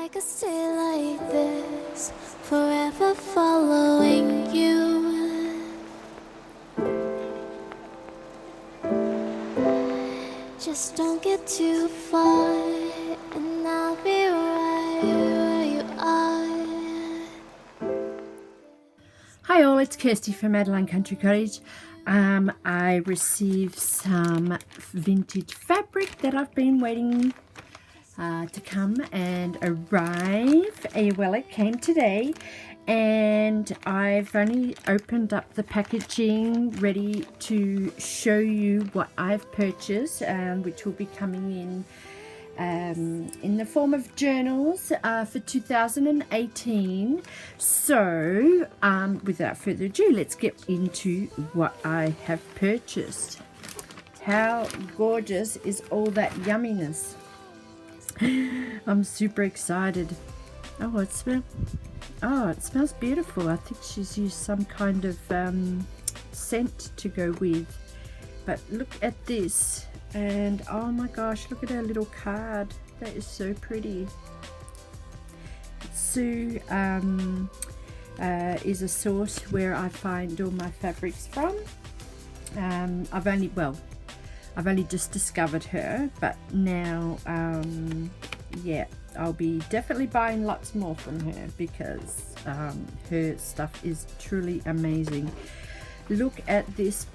I could stay like this, forever following you. Just don't get too far, and I'll be right where you are. Hi all, it's Kirstie from Adeline Cottage. I received some vintage fabric that I've been waiting to come and arrive. Well, it came today, and I've only opened up the packaging ready to show you what I've purchased, which will be coming in the form of journals for 2018. So without further ado, let's get into what I have purchased. How gorgeous is all that yumminess? I'm super excited. Oh, it smells beautiful. I think she's used some kind of scent to go with. But look at this, and oh my gosh, look at her little card. That is so pretty. Sue is a source where I find all my fabrics from. I've only just discovered her, but now yeah, I'll be definitely buying lots more from her because her stuff is truly amazing. Look at this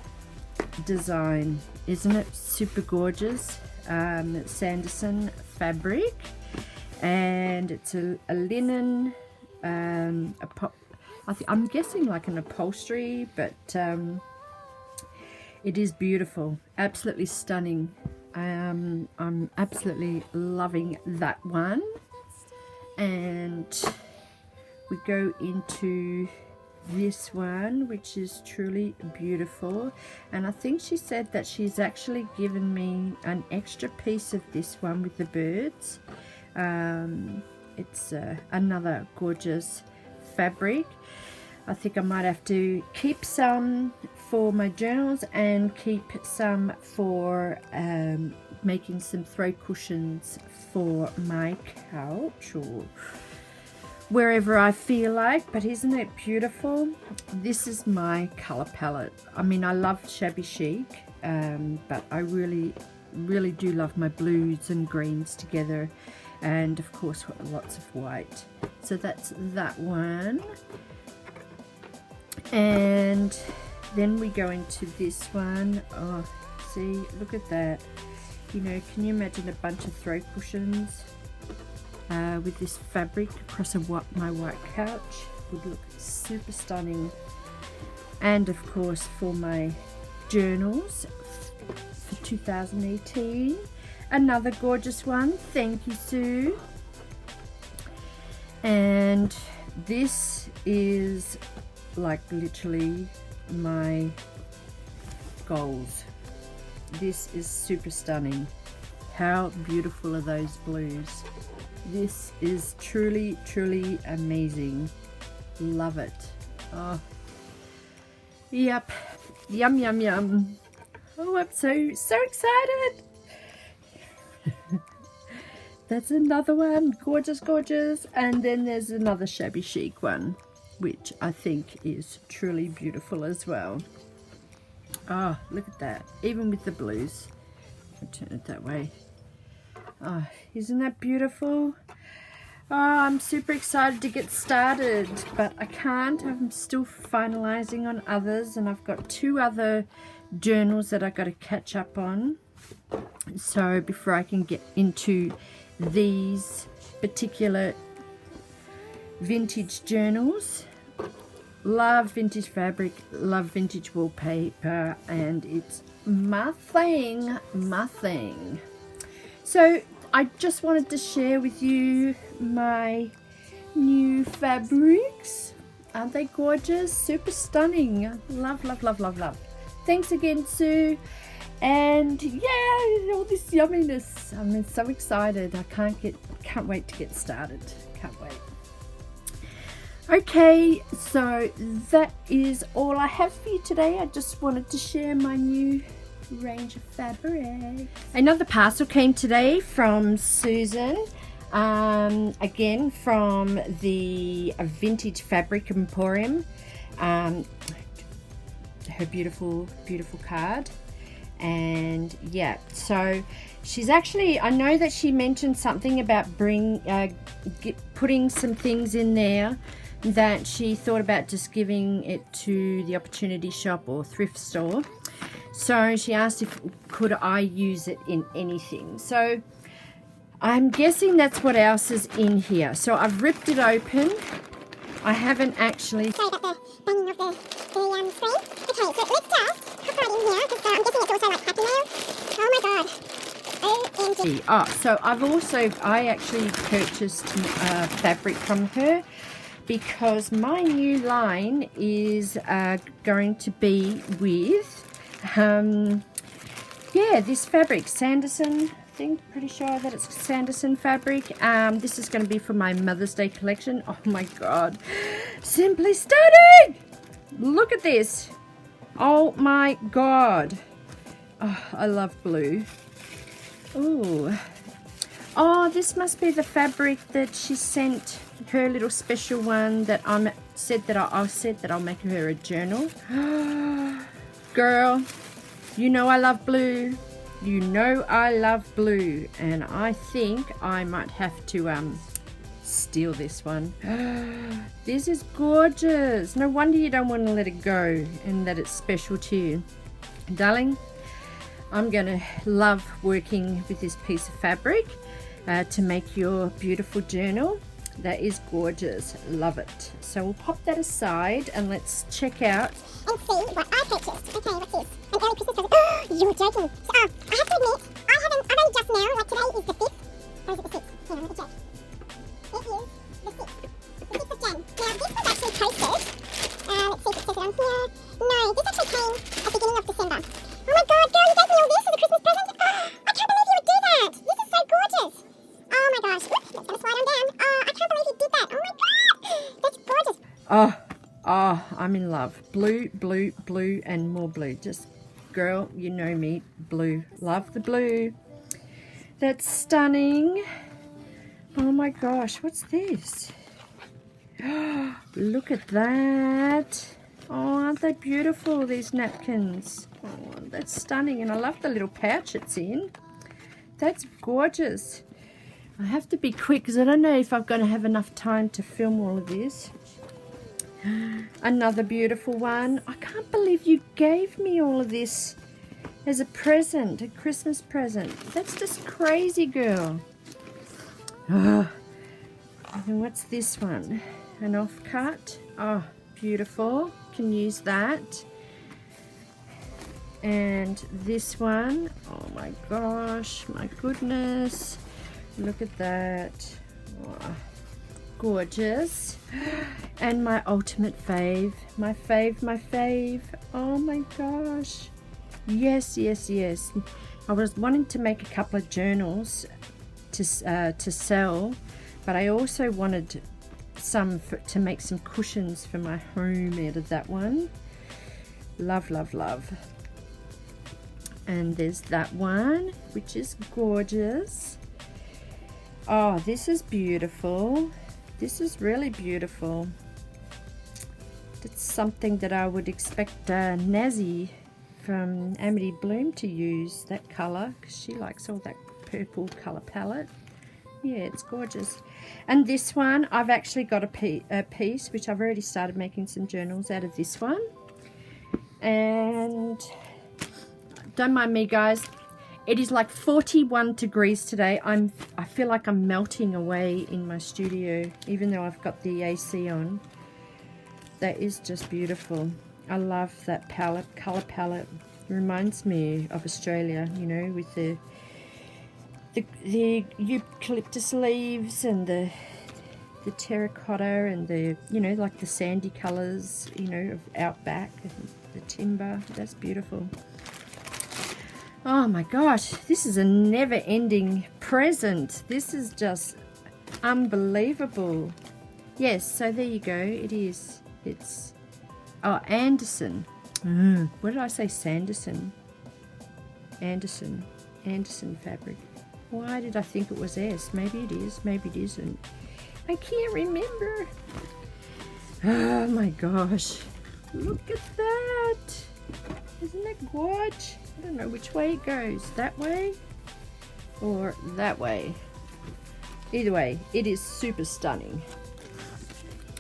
design, isn't it super gorgeous? Sanderson fabric, and it's a linen, I'm guessing like an upholstery, but it is beautiful, absolutely stunning. I'm absolutely loving that one. And we go into this one, which is truly beautiful, and I think she said that she's actually given me an extra piece of this one with the birds. It's another gorgeous fabric. I think I might have to keep some for my journals and keep some for making some throw cushions for my couch or wherever I feel like. But isn't it beautiful? This is my color palette. I mean, I love shabby chic, but I really do love my blues and greens together, and of course lots of white. So that's that one. And then we go into this one. Oh, see, look at that. You know, can you imagine a bunch of throw cushions with this fabric across my white couch? Would look super stunning. And of course for my journals for 2018, another gorgeous one. Thank you, Sue. And this is like literally my goals. This is super stunning. How beautiful are those blues? This is truly amazing. Love it. Oh, yep. Yum. Oh, I'm so excited. That's another one. Gorgeous. And then there's another shabby chic one, which I think is truly beautiful as well. Oh, look at that. Even with the blues. I'll turn it that way. Oh, isn't that beautiful? Oh, I'm super excited to get started, but I can't. I'm still finalizing on others, and I've got 2 other journals that I've got to catch up on. So before I can get into these particular vintage journals. Love vintage fabric, love vintage wallpaper, and it's my thing. So I just wanted to share with you my new fabrics. Aren't they gorgeous? Super stunning. Love. Thanks again, Sue. And yeah, all this yumminess. I'm so excited. I can't wait to get started. Can't wait. Okay, so that is all I have for you today. I just wanted to share my new range of fabric. Another parcel came today from Susan. Again from the Vintage Fabric Emporium. Her beautiful card. And yeah, so she's actually, I know that she mentioned something about putting some things in there that she thought about just giving it to the opportunity shop or thrift store. So she asked if could I use it in anything. So I'm guessing that's what else is in here. So I've ripped it open. I haven't actually. Sorry about the banging of the screen. Okay, so let's just pop right in here because I'm guessing it's also like Happy Mail. Oh my god. OMG. Oh, so I actually purchased fabric from her because my new line is going to be with this fabric, Sanderson. I think, pretty sure that it's Sanderson fabric. This is going to be for my Mother's Day collection. Oh my god, simply stunning! Look at this. Oh my god. Oh, I love blue. Oh, this must be the fabric that she sent, her little special one that I said that I'll make her a journal. Girl, you know I love blue. You know I love blue, and I think I might have to steal this one. This is gorgeous. No wonder you don't want to let it go and that it's special to you. Darling, I'm going to love working with this piece of fabric to make your beautiful journal. That is gorgeous. Love it. So we'll pop that aside and let's check out. And see what I purchased. Okay, what's this? An early Christmas present. You're joking. So, I have to admit, I've only just now, like today is the 5th. Or is it the 6th? Hang on, let me check. It is the 6th. The 6th of Jan. Now, this was actually posted. Let's see if it says it on here. No, this actually came at the beginning of December. Oh my god, girl, you gave me all this as a Christmas present? I can't believe you would do that. This is so gorgeous. Oh my gosh. Whoop, that's going to slide on down. Oh, I can't believe you did that. Oh my god. That's gorgeous. Oh, I'm in love. Blue, blue, blue, and more blue. Just, girl, you know me. Blue. Love the blue. That's stunning. Oh my gosh, what's this? Look at that. Oh, aren't they beautiful, these napkins? Oh, that's stunning. And I love the little pouch it's in. That's gorgeous. I have to be quick because I don't know if I'm going to have enough time to film all of this. Another beautiful one. I can't believe you gave me all of this as a present, a Christmas present. That's just crazy, girl. Oh. And what's this one? An offcut. Oh, beautiful. Can use that. And this one. Oh my gosh, my goodness. Look at that. Oh, gorgeous. And my ultimate fave. My fave. Oh my gosh. Yes. I was wanting to make a couple of journals to sell, but I also wanted some to make some cushions for my home out of that one. Love. And there's that one, which is gorgeous. Oh, this is beautiful. This is really beautiful. It's something that I would expect Nazi from Amity Bloom to use, that colour, because she likes all that purple colour palette. Yeah, it's gorgeous. And this one, I've actually got a piece which I've already started making some journals out of this one. And don't mind me, guys. It is like 41 degrees today. I feel like I'm melting away in my studio, even though I've got the AC on. That is just beautiful. I love that palette, colour palette. It reminds me of Australia, you know, with the eucalyptus leaves and the terracotta and the, you know, like the sandy colours, you know, of outback and the timber. That's beautiful. Oh my gosh, this is a never-ending present. This is just unbelievable. Yes, so there you go. It is. It's Anderson. What did I say? Sanderson. Anderson fabric. Why did I think it was S? Maybe it is, maybe it isn't. I can't remember. Oh my gosh. Look at that. Isn't that gorgeous? I don't know which way it goes. That way or that way. Either way, it is super stunning.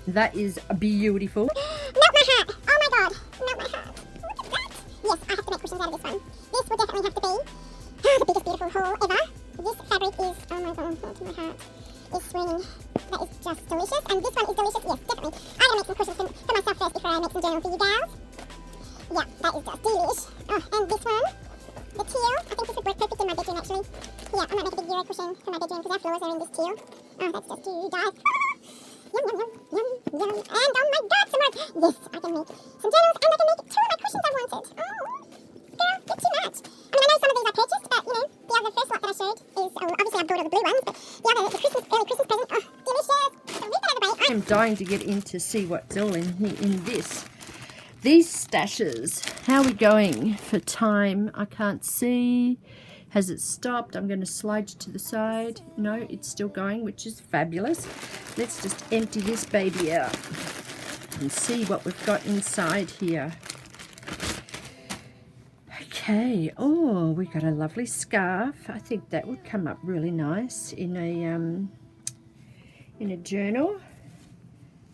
That is beautiful. Melt my heart. Oh my god. Melt my heart. Look at that. Yes, I have to make cushions out of this one. This would definitely have to be the biggest beautiful haul ever. This fabric is, oh my god, to my heart. It's swinging. That is just delicious. And this one is delicious. Yes, definitely. I'm going to make some cushions for myself first before I make some journal for you guys. Yeah, that is just delish. Oh, and this one, the teal. I think this would work perfect in my bedroom actually. Yeah, I might make a big Euro cushion for my bedroom because our floors are in this teal. Oh, that's just too dive. Yum, yum, yum, yum, yum. And oh my god, some more. Yes, I can make some journals and I can make 2 of my cushions I wanted. Oh, girl, it's too much. I mean, I know some of these I purchased, but you know, the first lot that I showed is, obviously I've brought all the blue ones, but the other, the early Christmas present, oh, delicious. So leave that out of the way. I'm dying to get in to see what's all in this. These stashes, how are we going for time? I can't see. Has it stopped? I'm going to slide you to the side. No, it's still going, which is fabulous. Let's just empty this baby out and see what we've got inside here. Okay, oh, we got a lovely scarf. I think that would come up really nice in a journal.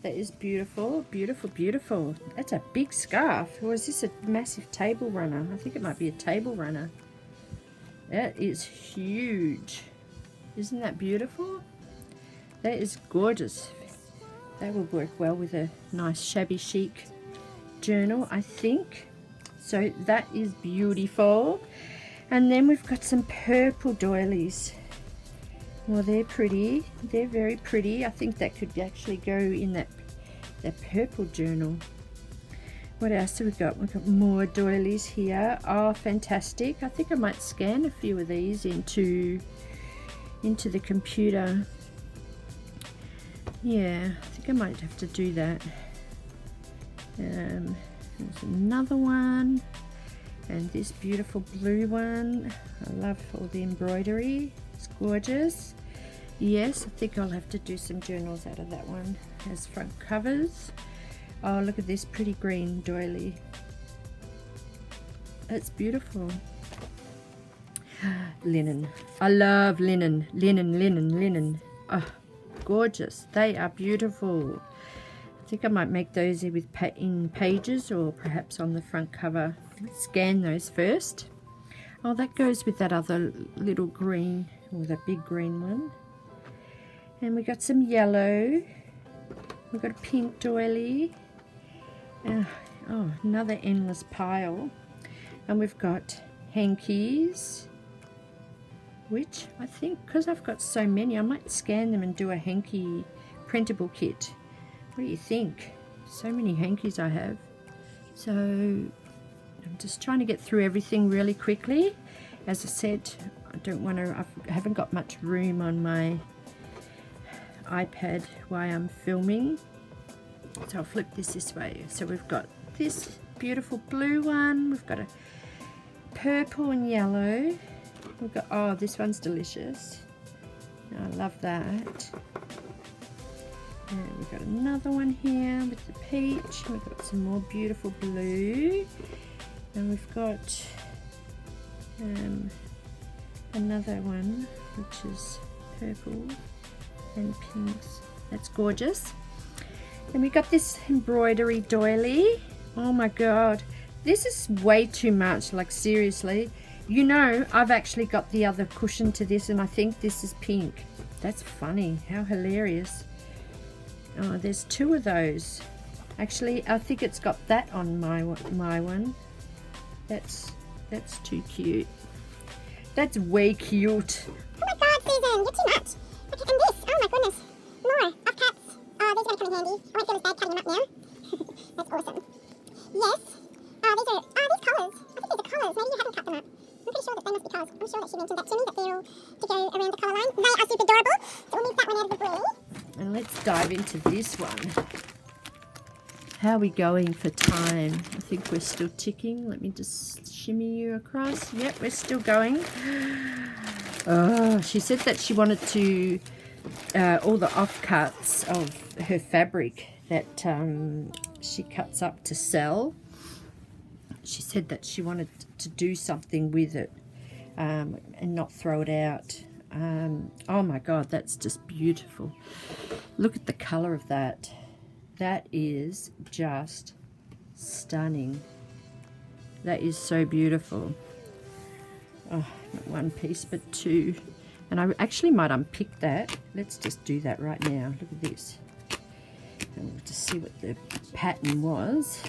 That is beautiful, beautiful, beautiful. That's a big scarf. Or is this a massive table runner? I think it might be a table runner. That is huge. Isn't that beautiful? That is gorgeous. That will work well with a nice shabby chic journal, I think. So that is beautiful. And then we've got some purple doilies. Well, they're pretty. They're very pretty. I think that could actually go in that purple journal. What else have we got? We've got more doilies here. Oh, fantastic. I think I might scan a few of these into the computer. Yeah, I think I might have to do that. There's another one. And this beautiful blue one. I love all the embroidery. It's gorgeous. Yes, I think I'll have to do some journals out of that one as front covers. Oh, look at this pretty green doily. It's beautiful. Linen. I love linen. Linen. Oh, gorgeous. They are beautiful. I think I might make those in pages or perhaps on the front cover. Scan those first. Oh, that goes with that other little green, or that big green one. And we got some yellow. We've got a pink doily. Oh, another endless pile. And we've got hankies, which I think, because I've got so many, I might scan them and do a hanky printable kit. What do you think? So many hankies I have. So I'm just trying to get through everything really quickly. As I said, I haven't got much room on my iPad while I'm filming. So I'll flip this way. So we've got this beautiful blue one. We've got a purple and yellow. We've got, oh, this one's delicious. I love that. And we've got another one here with the peach. We've got some more beautiful blue. And we've got another one which is purple and pinks. That's gorgeous. And we got this embroidery doily. Oh my god, this is way too much, like seriously. You know, I've actually got the other cushion to this and I think this is pink. That's funny. How hilarious. Oh, there's 2 of those. Actually, I think it's got that on my one. That's too cute. That's way cute. Oh my god, Susan, you're too much. Okay, and this, oh my goodness, more of cats. Oh, these are going to come in handy. I won't feel as bad cutting them up now. That's awesome. Yes. Oh, these colours. I think these are colours. Maybe you haven't cut them up. I'm pretty sure that they must be colours. I'm sure that she mentioned that to me, that they're all to go around the colour line. They are super adorable. So we'll move that one out of the way. And let's dive into this one. How are we going for time? I think we're still ticking. Let me just shimmy you across. Yep, we're still going. Oh, she said that she wanted to, all the offcuts of her fabric that she cuts up to sell. She said that she wanted to do something with it and not throw it out. Oh my God, that's just beautiful. Look at the color of that. That is just stunning. That is so beautiful. Oh, not one piece but two. And I actually might unpick that. Let's just do that right now. Look at this. And we'll just see what the pattern was.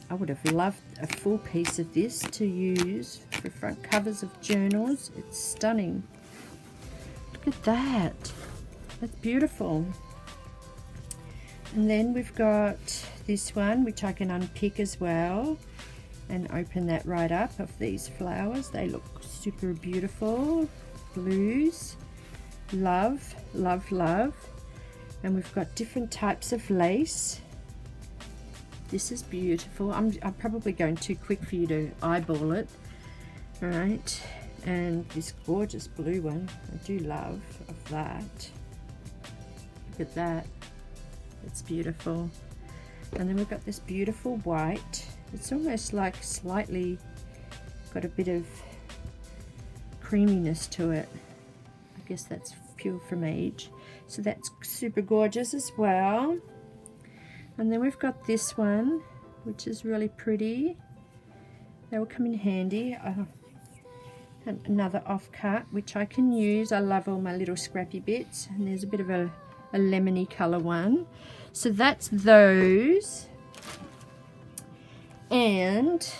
I would have loved a full piece of this to use for front covers of journals. It's stunning. Look at that. That's beautiful. And then we've got this one, which I can unpick as well and open that right up of these flowers. They look super beautiful. Blues. Love, love, love. And we've got different types of lace. This is beautiful. I'm probably going too quick for you to eyeball it. All right. And this gorgeous blue one. I do love of that. Look at that. It's beautiful. And then we've got this beautiful white. It's almost like slightly got a bit of creaminess to it. I guess that's pure from age. So that's super gorgeous as well. And then we've got this one, which is really pretty. That will come in handy. And another offcut, which I can use. I love all my little scrappy bits. And there's a bit of a lemony colour one. So that's those. And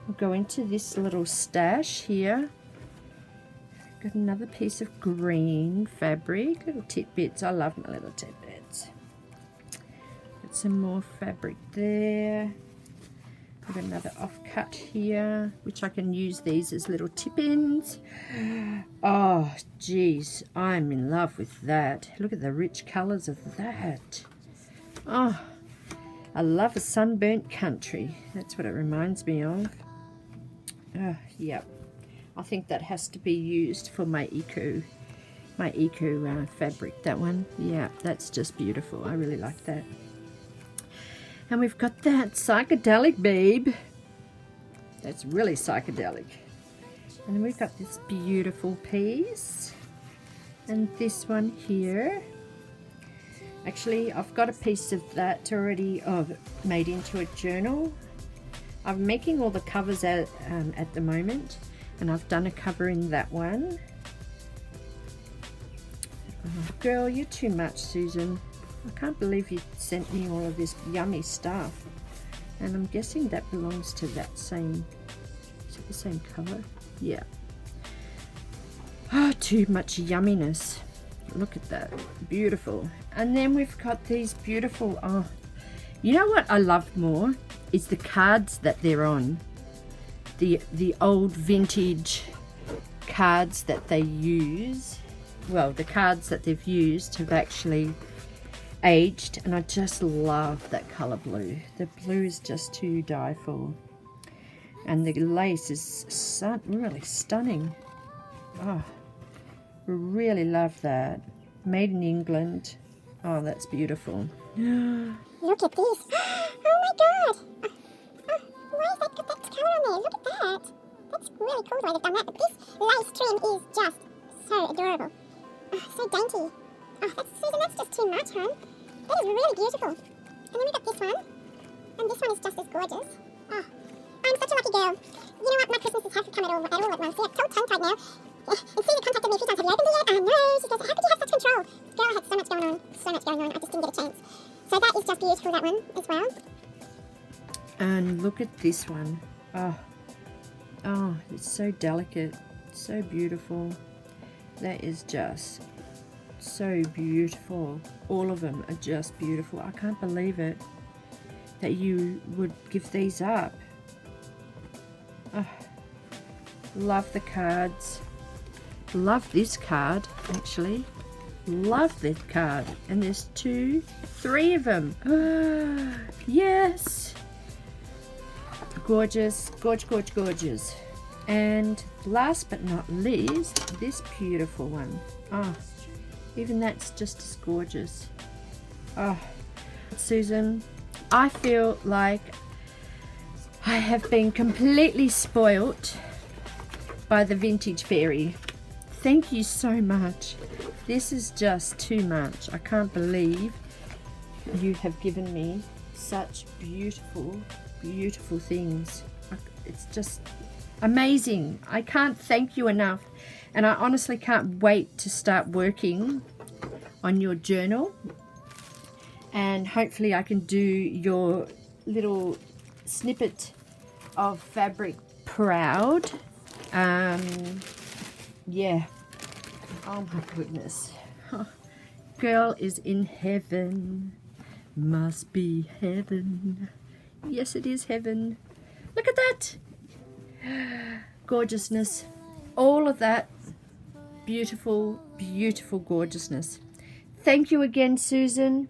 we'll go into this little stash here. Got another piece of green fabric, little tidbits. I love my little tidbits. Got some more fabric there. Got another offcut here, which I can use these as little tip-ins. Oh, geez, I'm in love with that. Look at the rich colours of that. Oh, I love a sunburnt country. That's what it reminds me of. Oh, yep. I think that has to be used for my eco fabric, that one. Yeah, that's just beautiful. I really like that. And we've got that psychedelic babe. That's really psychedelic. And then we've got this beautiful piece. And this one here. Actually, I've got a piece of that already made into a journal. I'm making all the covers at the moment. And I've done a cover in that one. Oh, girl, you're too much, Susan. I can't believe you sent me all of this yummy stuff. And I'm guessing that belongs to that same... Is it the same cover? Yeah. Oh, too much yumminess. Look at that. Beautiful. And then we've got these beautiful... Oh, you know what I love more? Is the cards that they're on. The old vintage cards that they use. Well, the cards that they've used have actually aged, and I just love that color blue. The blue is just to die for, and the lace is really stunning. Oh, really love that. Made in England. Oh, that's beautiful. Look at this. Oh my god. Why is that got that colour on there? Look at that. That's really cool the way they've done that. But this lace trim is just so adorable. Oh, so dainty. Oh, Susan, that's just too much, hon. That is really beautiful. And then we've got this one. And this one is just as gorgeous. Oh, I'm such a lucky girl. You know what? My Christmases have come at all at once. See, I'm so tongue-tied now. And Susan contacted me a few times. Have you opened it yet? No. She says, how could you have such control? Girl, I had so much going on. So much going on. I just didn't get a chance. So that is just beautiful, that one, as well. And look at this one. Oh, it's so delicate. So beautiful. That is just so beautiful. All of them are just beautiful. I can't believe it that you would give these up. Oh, love the cards. Love this card, actually. Love that card. And there's 2, 3 of them. Yes. Gorgeous, gorgeous. And last but not least, this beautiful one. Oh, even that's just as gorgeous. Oh, Susan, I feel like I have been completely spoilt by the vintage fairy. Thank you so much. This is just too much. I can't believe you have given me such beautiful, beautiful things. It's just amazing. I can't thank you enough, and I honestly can't wait to start working on your journal, and hopefully I can do your little snippet of fabric proud. Yeah. Oh my goodness. Girl is in heaven. Must be heaven. Yes, it is heaven. Look at that. Gorgeousness. All of that beautiful, beautiful gorgeousness. Thank you again, Susan.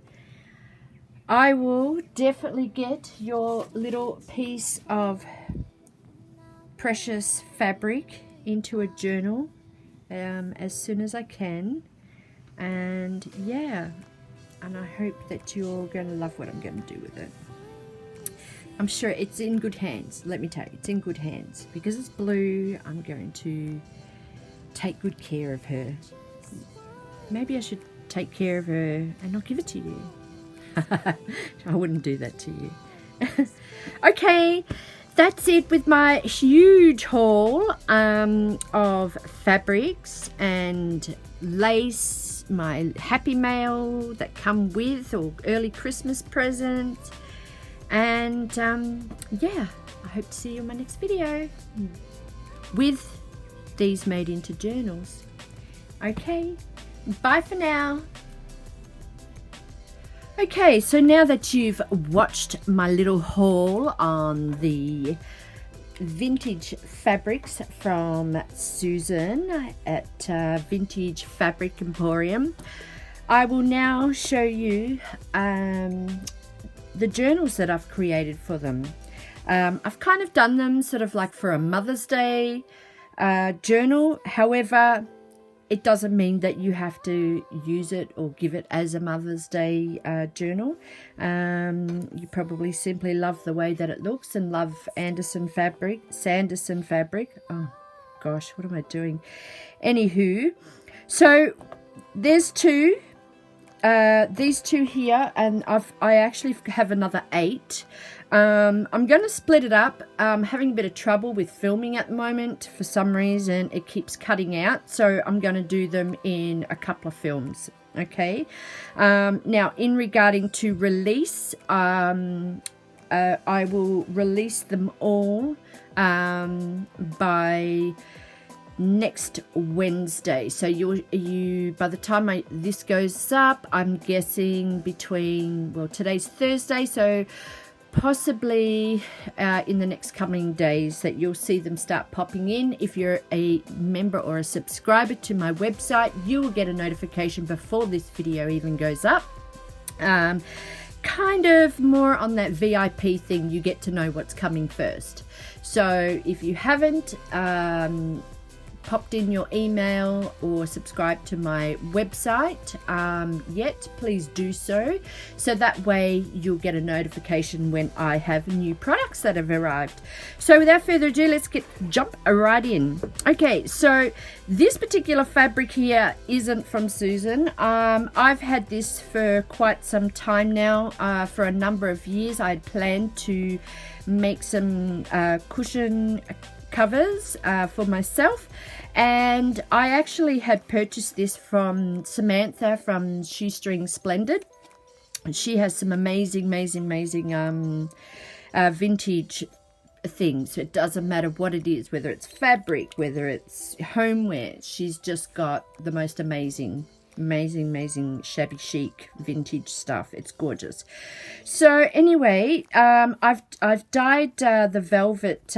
I will definitely get your little piece of precious fabric into a journal as soon as I can. And yeah, and I hope that you're going to love what I'm going to do with it. I'm sure it's in good hands. Let me tell you, it's in good hands. Because it's blue, I'm going to take good care of her. Maybe I should take care of her and not give it to you. I wouldn't do that to you. Okay, that's it with my huge haul of fabrics and lace, my happy mail that come with, or early Christmas present. And yeah, I hope to see you in my next video with these made into journals. Okay, bye for now. Okay, so now that you've watched my little haul on the vintage fabrics from Susan at Vintage Fabric Emporium, I will now show you the journals that I've created for them. I've kind of done them sort of like for a Mother's Day journal. However, it doesn't mean that you have to use it or give it as a Mother's Day journal. You probably simply love the way that it looks and love Sanderson fabric. Oh gosh, what am I doing? Anywho, so there's two. These two here, and I actually have another 8. I'm going to split it up. I'm having a bit of trouble with filming at the moment. For some reason, it keeps cutting out. So I'm going to do them in a couple of films. Okay. Now, in regarding to release, I will release them all by next Wednesday. So you by the time this goes up, I'm guessing between, well, today's Thursday, so possibly in the next coming days that you'll see them start popping in. If you're a member or a subscriber to my website, you will get a notification before this video even goes up. Kind of more on that VIP thing, you get to know what's coming first. So if you haven't popped in your email or subscribed to my website yet, please do so that way you'll get a notification when I have new products that have arrived. So without further ado, let's jump right in. Okay, so this particular fabric here isn't from Susan. I've had this for quite some time now. For a number of years I had planned to make some cushion covers for myself, and I actually had purchased this from Samantha from Shoestring Splendid. She has some amazing vintage things. It doesn't matter what it is, whether it's fabric, whether it's homeware. She's just got the most amazing shabby chic vintage stuff. It's gorgeous. So anyway, I've dyed the velvet,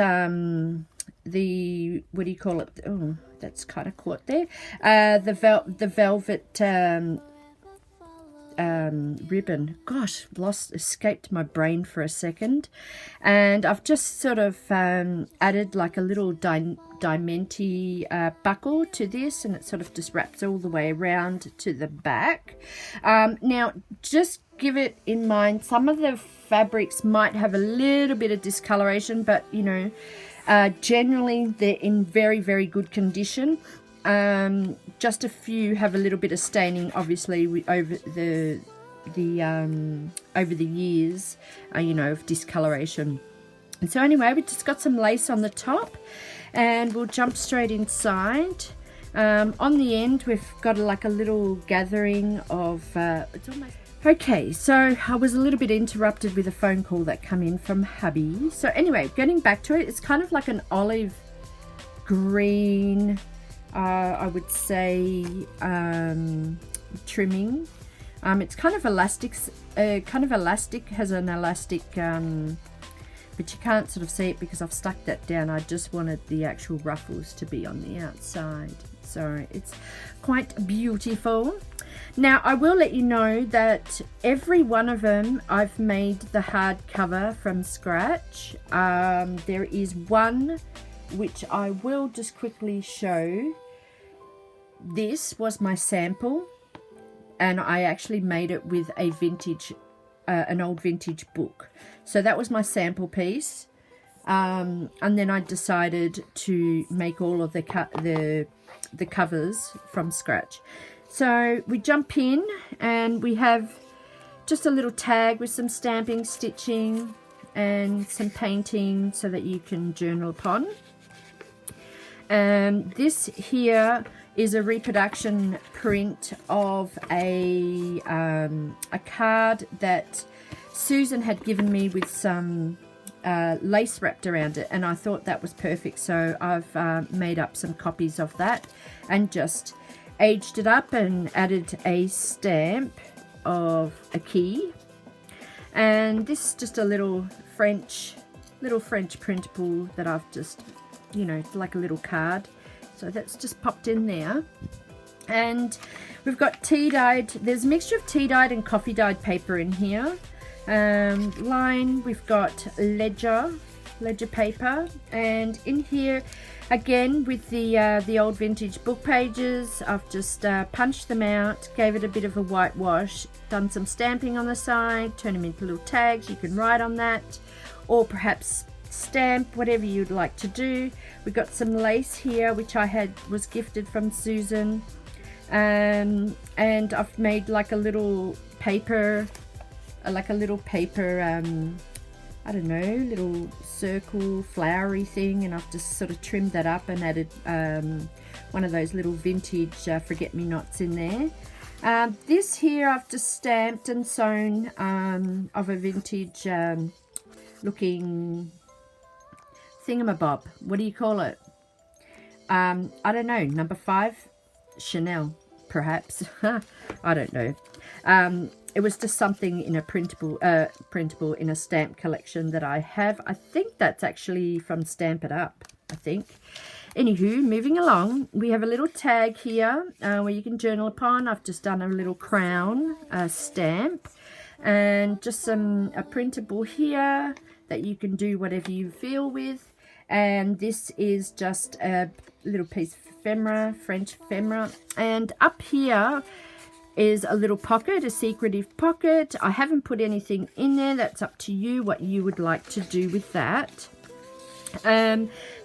the, what do you call it? Oh, that's kind of caught there. The velvet ribbon. Gosh, escaped my brain for a second. And I've just sort of added like a little diamante buckle to this, and it sort of just wraps all the way around to the back. Now, just give it in mind, some of the fabrics might have a little bit of discoloration, but you know, generally they're in very, very good condition. Just a few have a little bit of staining, obviously, over the years, you know, of discoloration. And so anyway, we just got some lace on the top, and we'll jump straight inside. On the end, we've got like a little gathering of it's almost okay. So I was a little bit interrupted with a phone call that came in from hubby. So anyway, getting back to it, it's kind of like an olive green, I would say, trimming. It's kind of elastic, has an elastic, but you can't sort of see it because I've stuck that down. I just wanted the actual ruffles to be on the outside. So it's quite beautiful. Now, I will let you know that every one of them I've made the hard cover from scratch. There is one which I will just quickly show. This was my sample, and I actually made it with a vintage, an old vintage book. So that was my sample piece, and then I decided to make all of the covers from scratch. So we jump in, and we have just a little tag with some stamping, stitching, and some painting so that you can journal upon. This here is a reproduction print of a card that Susan had given me with some lace wrapped around it, and I thought that was perfect. So I've made up some copies of that and just aged it up and added a stamp of a key. And this is just a little French printable that I've just, you know, like a little card. So that's just popped in there. And we've got tea-dyed, there's a mixture of tea-dyed and coffee-dyed paper in here. Line, we've got ledger paper, and in here again with the old vintage book pages, I've just punched them out, gave it a bit of a whitewash, done some stamping on the side, turned them into little tags. You can write on that, or perhaps stamp, whatever you'd like to do. We've got some lace here which was gifted from Susan, and I've made like a little paper, I don't know, little circle flowery thing, and I've just sort of trimmed that up and added one of those little vintage forget-me-nots in there. This here I've just stamped and sewn of a vintage looking thingamabob. What do you call it? I don't know, number 5 Chanel perhaps. I don't know. It was just something in a printable in a stamp collection that I have. I think that's actually from Stamp It Up, I think. Anywho, moving along, we have a little tag here where you can journal upon. I've just done a little crown stamp, and just a printable here that you can do whatever you feel with. And this is just a little piece of ephemera, French ephemera. And up here is a little pocket, a secretive pocket. I haven't put anything in there. That's up to you, what you would like to do with that.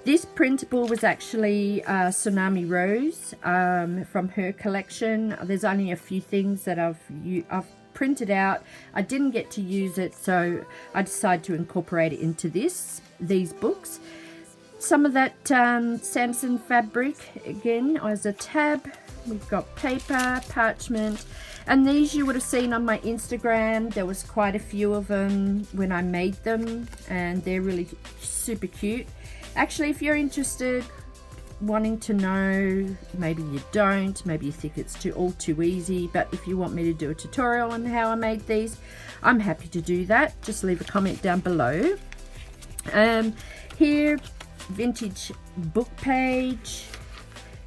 This printable was actually Tsunami Rose from her collection. There's only a few things that I've printed out. I didn't get to use it, so I decided to incorporate it into these books. Some of that Sanderson fabric again as a tab. We've got paper, parchment, and these you would have seen on my Instagram. There was quite a few of them when I made them, and they're really super cute. Actually, if you're interested, wanting to know, maybe you don't, maybe you think it's all too easy, but if you want me to do a tutorial on how I made these, I'm happy to do that. Just leave a comment down below. Here, vintage book page,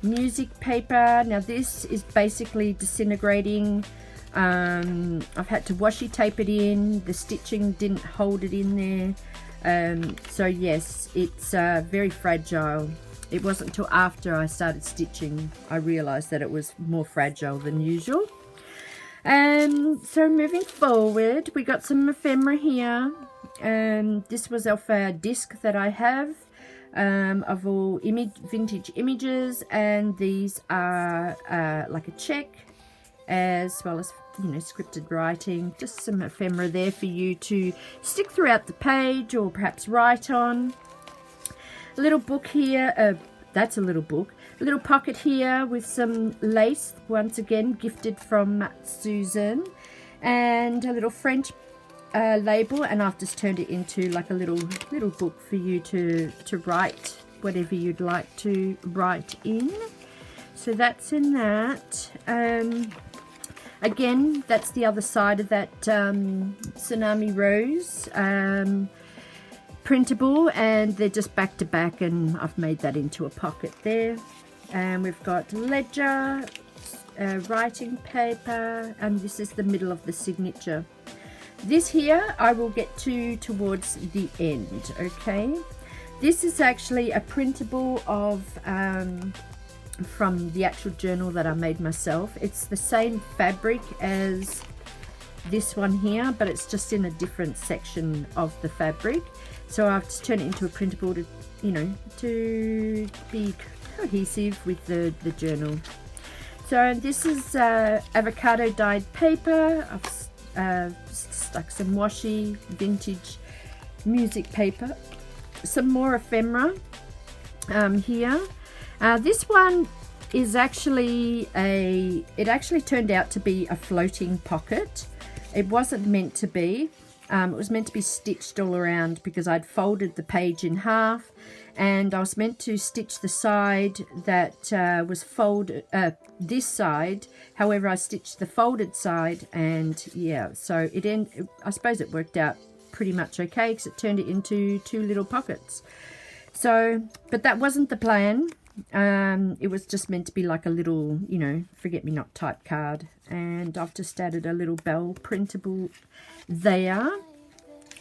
music paper. Now this is basically disintegrating I've had to washi tape it in. The stitching didn't hold it in there. So yes, it's very fragile. It wasn't until after I started stitching I realized that it was more fragile than usual. So moving forward, we got some ephemera here. This was off a disc that I have of all vintage images, and these are like a check, as well as, you know, scripted writing. Just some ephemera there for you to stick throughout the page or perhaps write on. A little book here, that's a little book. A little pocket here with some lace, once again gifted from Susan, and a little French label, and I've just turned it into like a little book for you to write whatever you'd like to write in. So that's in that. Again, that's the other side of that tsunami rose printable, and they're just back to back, and I've made that into a pocket there. And we've got ledger, writing paper, and this is the middle of the signature. This here I will get to towards the end, okay? This is actually a printable of from the actual journal that I made myself. It's the same fabric as this one here, but it's just in a different section of the fabric. So I've just turned it into a printable to, you know, to be cohesive with the journal. So this is avocado dyed paper. I've stuck some washi vintage music paper, some more ephemera here. This one is actually it actually turned out to be a floating pocket. It wasn't meant to be. It was meant to be stitched all around because I'd folded the page in half, and I was meant to stitch the side that was folded, this side. However, I stitched the folded side, and yeah, so I suppose it worked out pretty much okay because it turned it into two little pockets. So, but that wasn't the plan. It was just meant to be like a little, you know, forget-me-not type card, and I've just added a little bell printable there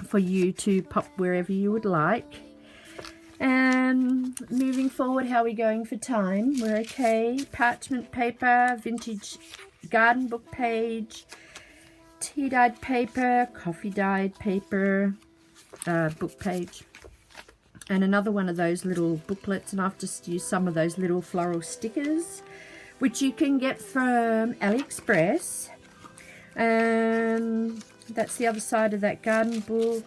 for you to pop wherever you would like. And moving forward, how are we going for time? We're okay. Parchment paper, vintage garden book page, tea dyed paper, coffee dyed paper, book page, and another one of those little booklets, and I've just used some of those little floral stickers which you can get from AliExpress. That's the other side of that garden book.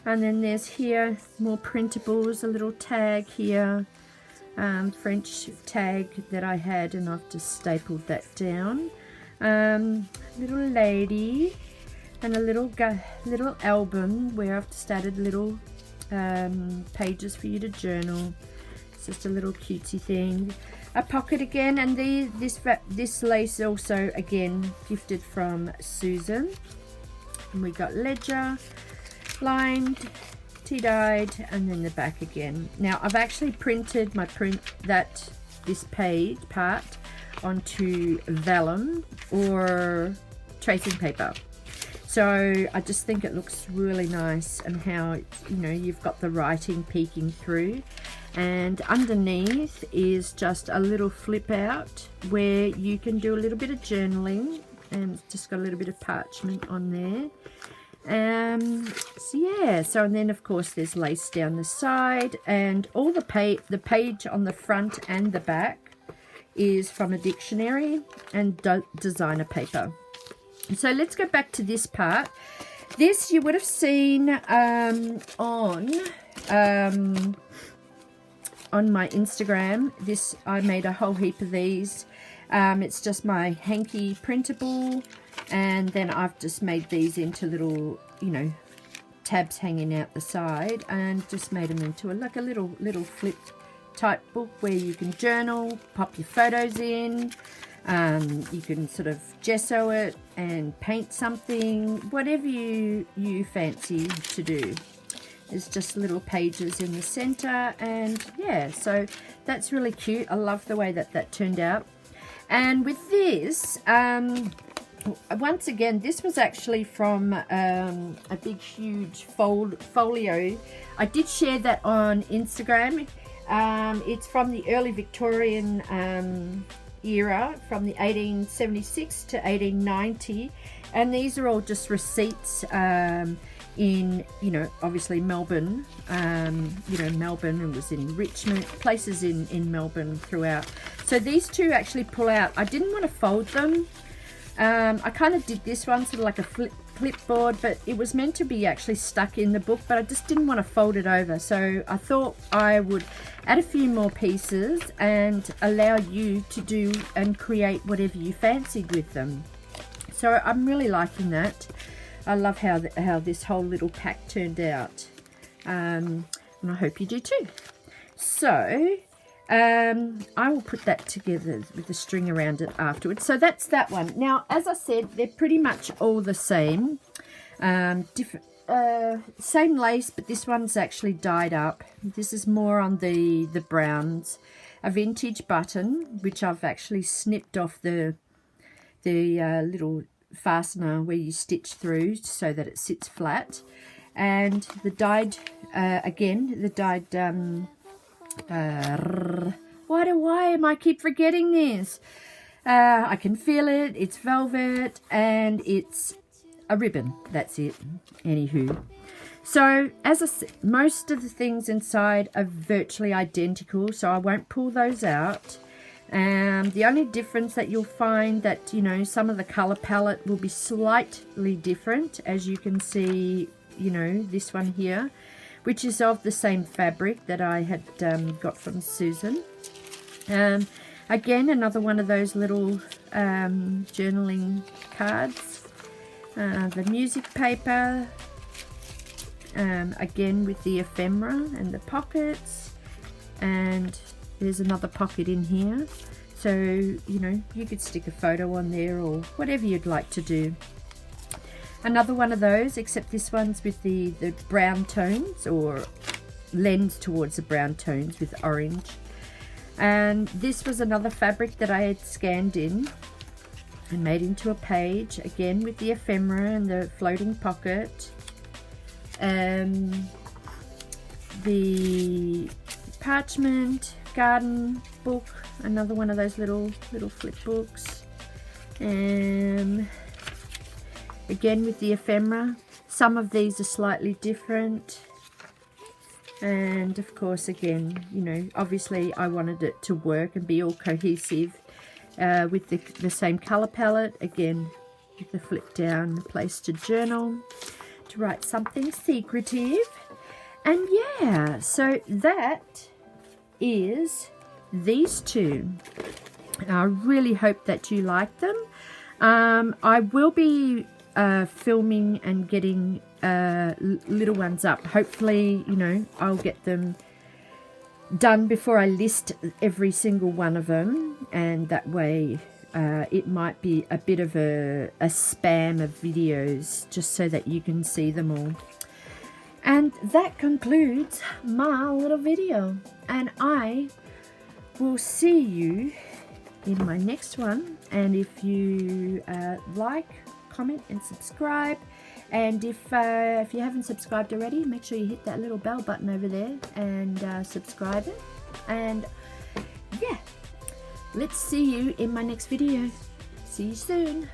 And then there's here more printables, a little tag here, French tag that I had, and I've just stapled that down. Little lady, and a little album where I've just added little pages for you to journal. It's just a little cutesy thing. A pocket again, and this lace also again gifted from Susan. And we got ledger, lined, tea dyed, and then the back again. Now I've actually printed this page part onto vellum or tracing paper. So I just think it looks really nice, and how, you know, you've got the writing peeking through, and underneath is just a little flip out where you can do a little bit of journaling, and it's just got a little bit of parchment on there. So yeah, so, and then of course there's lace down the side, and all the page on the front and the back is from a dictionary and designer paper. So let's go back to this part. This you would have seen on my Instagram. This, I made a whole heap of these. It's just my Hanky Printable, and then I've just made these into little, you know, tabs hanging out the side, and just made them into like a little flip type book where you can journal, pop your photos in. You can sort of gesso it and paint something, whatever you fancy to do. There's just little pages in the center, and yeah, so that's really cute. I love the way that turned out. And with this, once again, this was actually from a big huge folio. I did share that on Instagram. It's from the early Victorian era, from the 1876 to 1890, and these are all just receipts in, you know, obviously Melbourne, you know, Melbourne, and was in Richmond, places in Melbourne throughout. So these two actually pull out. I didn't want to fold them. I kind of did this one sort of like a clipboard, but it was meant to be actually stuck in the book, but I just didn't want to fold it over. So I thought I would add a few more pieces and allow you to do and create whatever you fancied with them. So I'm really liking that. I love how this whole little pack turned out, and I hope you do too. So I will put that together with the string around it afterwards. So that's that one. Now, as I said, they're pretty much all the same. Different, same lace, but this one's actually dyed up. This is more on the browns. A vintage button, which I've actually snipped off the little fastener where you stitch through so that it sits flat. And the dyed, again, the dyed... why am I keep forgetting this? I can feel it. It's velvet and it's a ribbon. That's it. Anywho, so as I said, most of the things inside are virtually identical, so I won't pull those out. The only difference that you'll find that, you know, some of the color palette will be slightly different, as you can see, you know, this one here, which is of the same fabric that I had got from Susan. Again, another one of those little journaling cards. The music paper, again with the ephemera and the pockets, and there's another pocket in here. So, you know, you could stick a photo on there or whatever you'd like to do. Another one of those, except this one's with the brown tones, or lends towards the brown tones with orange. And this was another fabric that I had scanned in and made into a page, again with the ephemera and the floating pocket. The parchment garden book, another one of those little flip books. Again with the ephemera. Some of these are slightly different, and of course, again, you know, obviously I wanted it to work and be all cohesive with the same color palette. Again, with the flip down, place to journal, to write something secretive. And yeah, so that is these two. I really hope that you like them. I will be filming and getting little ones up. Hopefully, you know, I'll get them done before I list every single one of them, and that way it might be a bit of a spam of videos just so that you can see them all. And that concludes my little video, and I will see you in my next one. And if you like, comment and subscribe, and if you haven't subscribed already, make sure you hit that little bell button over there and subscribe it. And yeah, let's see you in my next video. See you soon.